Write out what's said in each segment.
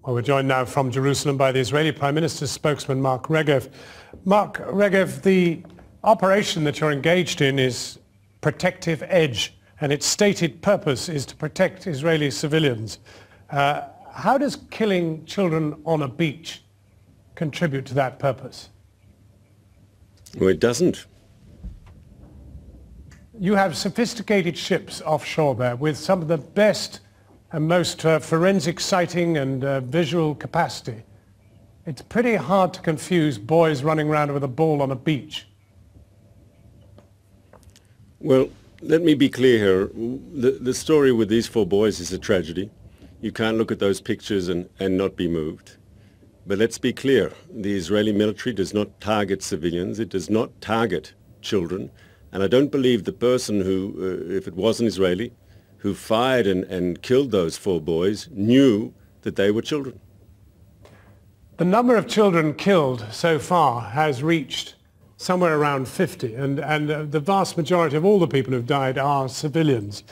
Well, we're joined now from Jerusalem by the Israeli Prime Minister's spokesman, Mark Regev. Mark Regev, the operation that you're engaged in is Protective Edge, and its stated purpose is to protect Israeli civilians. How does killing children on a beach contribute to that purpose? Well, it doesn't. You have sophisticated ships offshore there with some of the best and most forensic sighting and visual capacity. It's pretty hard to confuse boys running around with a ball on a beach. Well, let me be clear here. The story with these 4 boys is a tragedy. You can't look at those pictures and not be moved. But let's be clear. The Israeli military does not target civilians. It does not target children. And I don't believe the person who, if it was an Israeli, who fired and killed those 4 boys knew that they were children. The number of children killed so far has reached somewhere around 50, and the vast majority of all the people who've died are civilians.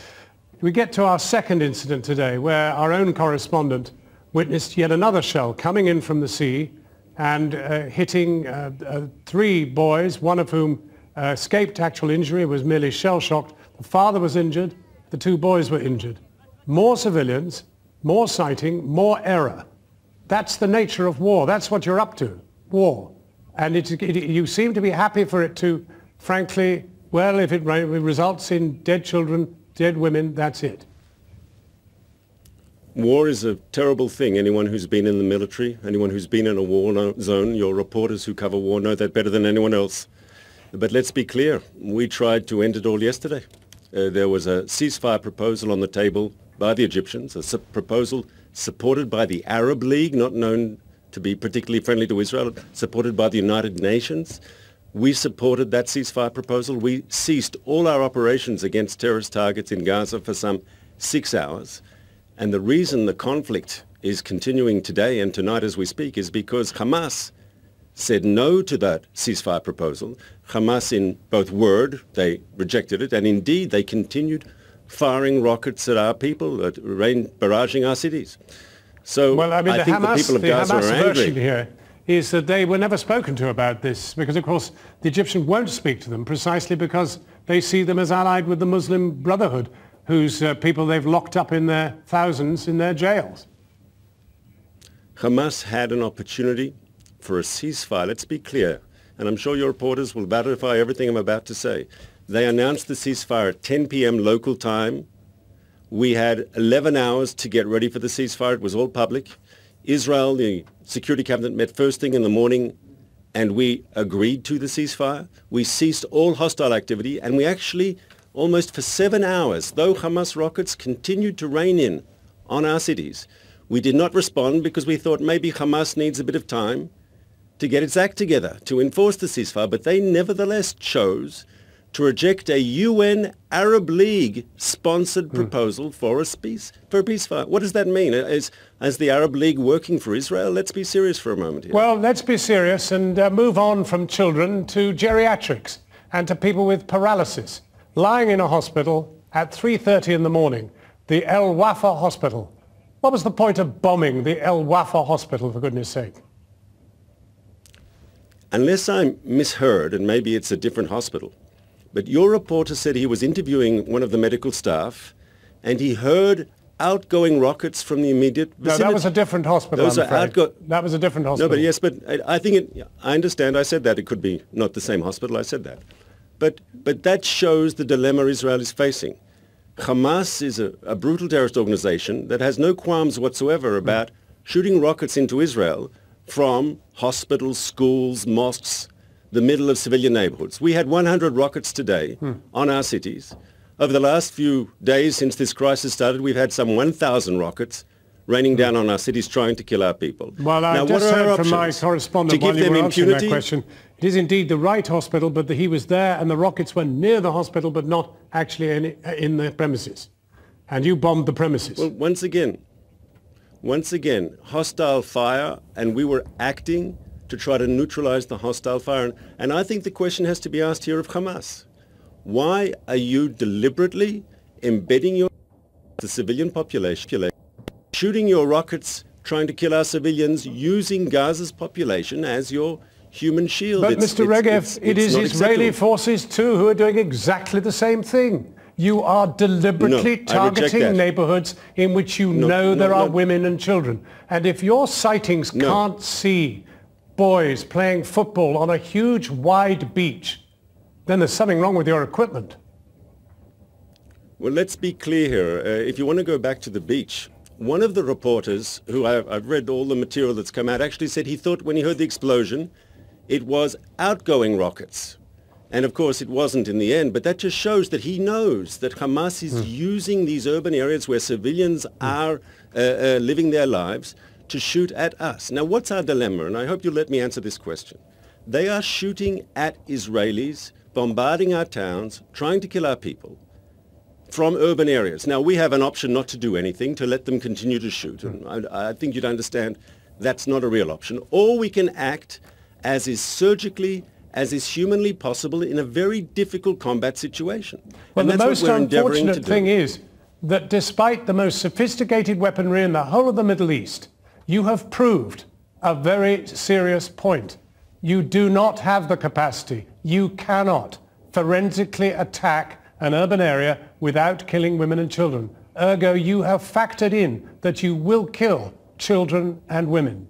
We get to our second incident today, where our own correspondent witnessed yet another shell coming in from the sea and hitting 3 boys, one of whom escaped actual injury, was merely shell-shocked. The father was injured. The 2 boys were injured. More civilians, more sighting, more error. That's the nature of war. That's what you're up to, war. And you seem to be happy for it to, frankly, well, if it results in dead children, dead women, that's it. War is a terrible thing. Anyone who's been in the military, anyone who's been in a war zone, your reporters who cover war know that better than anyone else. But let's be clear. We tried to end it all yesterday. There was a ceasefire proposal on the table by the Egyptians, a proposal supported by the Arab League, not known to be particularly friendly to Israel, supported by the United Nations. We supported that ceasefire proposal. We ceased all our operations against terrorist targets in Gaza for some 6 hours. And the reason the conflict is continuing today and tonight as we speak is because Hamas said no to that ceasefire proposal. Hamas, in both word, they rejected it, and indeed they continued firing rockets at our people, barraging our cities. So well, I mean, think the people of Gaza are angry. Version here is that they were never spoken to about this, because of course the Egyptians won't speak to them precisely because they see them as allied with the Muslim Brotherhood, whose people they've locked up in their thousands in their jails. Hamas had an opportunity for a ceasefire. Let's be clear, and I'm sure your reporters will verify everything I'm about to say. They announced the ceasefire at 10 p.m. local time. We had 11 hours to get ready for the ceasefire. It was all public. Israel, the Security Cabinet, met first thing in the morning, and we agreed to the ceasefire. We ceased all hostile activity, and we actually, almost for 7 hours, though Hamas rockets continued to rain in on our cities, we did not respond because we thought maybe Hamas needs a bit of time to get its act together, to enforce the ceasefire, but they nevertheless chose to reject a UN Arab League-sponsored proposal for a ceasefire. What does that mean? Is the Arab League working for Israel? Let's be serious for a moment here. Well, let's be serious and move on from children to geriatrics and to people with paralysis, lying in a hospital at 3:30 in the morning, the El Wafa Hospital. What was the point of bombing the El Wafa Hospital, for goodness sake? Unless I misheard, and maybe it's a different hospital, but your reporter said he was interviewing one of the medical staff and he heard outgoing rockets from the immediate vicinity. No, that was a different hospital, Those I'm afraid. That was a different hospital. No, but yes, but I think I understand. I said that. It could be not the same hospital. I said that. But that shows the dilemma Israel is facing. Hamas is a brutal terrorist organization that has no qualms whatsoever about shooting rockets into Israel from hospitals, schools, mosques, the middle of civilian neighborhoods. We had 100 rockets today on our cities. Over the last few days since this crisis started, we've had some 1,000 rockets raining down on our cities trying to kill our people. Well, I just heard from my correspondent while you were answering that question. It is indeed the right hospital, but he was there and the rockets were near the hospital, but not actually in the premises. And you bombed the premises. Well, once again, hostile fire, and we were acting to try to neutralize the hostile fire. And I think the question has to be asked here of Hamas. Why are you deliberately embedding the civilian population, shooting your rockets trying to kill our civilians using Gaza's population as your human shield. But Mr. Regev, it is Israeli forces too who are doing exactly the same thing. You are deliberately targeting neighborhoods in which you know there are women and children. And if your sightings can't see boys playing football on a huge, wide beach, then there's something wrong with your equipment. Well, let's be clear here. If you want to go back to the beach, one of the reporters, who I've read all the material that's come out, actually said he thought when he heard the explosion, it was outgoing rockets. And of course it wasn't in the end, but that just shows that he knows that Hamas is using these urban areas where civilians are living their lives to shoot at us. Now what's our dilemma? And I hope you'll let me answer this question. They are shooting at Israelis, bombarding our towns, trying to kill our people from urban areas. Now we have an option not to do anything, to let them continue to shoot. And I think you'd understand that's not a real option. Or we can act as is surgically, as is humanly possible in a very difficult combat situation. Well, the most unfortunate thing is that despite the most sophisticated weaponry in the whole of the Middle East, you have proved a very serious point. You do not have the capacity. You cannot forensically attack an urban area without killing women and children. Ergo, you have factored in that you will kill children and women.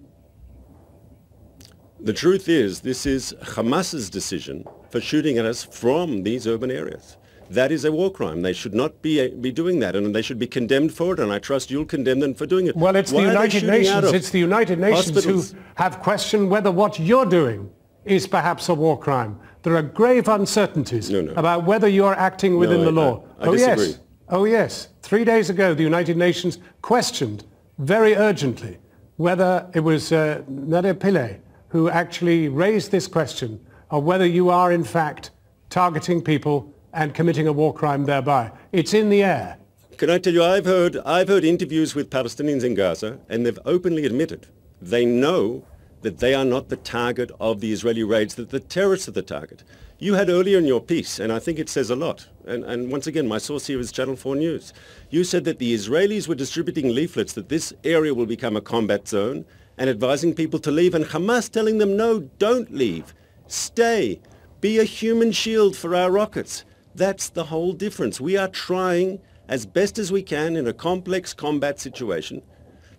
The truth is, this is Hamas's decision for shooting at us from these urban areas. That is a war crime. They should not be doing that, and they should be condemned for it, and I trust you'll condemn them for doing it. Well, it's the United Nations. It's the United Nations who have questioned whether what you're doing is perhaps a war crime. There are grave uncertainties about whether you're acting within the law. I disagree. Yes. Oh, yes. 3 days ago, the United Nations questioned very urgently whether it was Nader Pillay who actually raised this question of whether you are in fact targeting people and committing a war crime thereby. It's in the air. Can I tell you, I've heard interviews with Palestinians in Gaza, and they've openly admitted they know that they are not the target of the Israeli raids, that the terrorists are the target. You had earlier in your piece, and I think it says a lot, and once again, my source here is Channel 4 News. You said that the Israelis were distributing leaflets that this area will become a combat zone and advising people to leave, and Hamas telling them, no, don't leave, stay, be a human shield for our rockets. That's the whole difference. We are trying as best as we can in a complex combat situation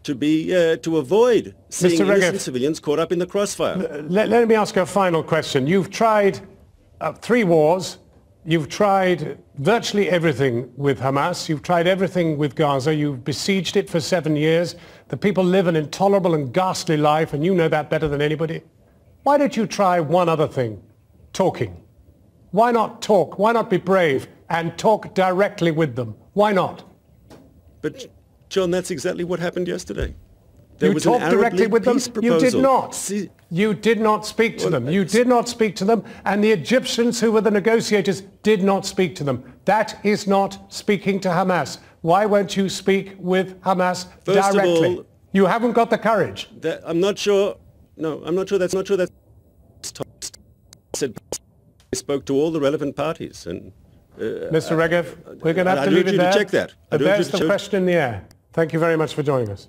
to avoid seeing innocent civilians caught up in the crossfire. Let me ask you a final question. You've tried 3 wars. You've tried virtually everything with Hamas. You've tried everything with Gaza. You've besieged it for 7 years. The people live an intolerable and ghastly life, and you know that better than anybody. Why don't you try one other thing? Talking. Why not talk? Why not be brave and talk directly with them? Why not? But, John, that's exactly what happened yesterday. You talked directly with them? You did not. You did not speak to them. You did not speak to them, and the Egyptians, who were the negotiators, did not speak to them. That is not speaking to Hamas. Why won't you speak with Hamas directly? First of all, you haven't got the courage. I'm not sure. No, I'm not sure that's said. I spoke to all the relevant parties, and Mr. Regev, we're going to have to leave it there. I urge you to check that. There's the question in the air. Thank you very much for joining us.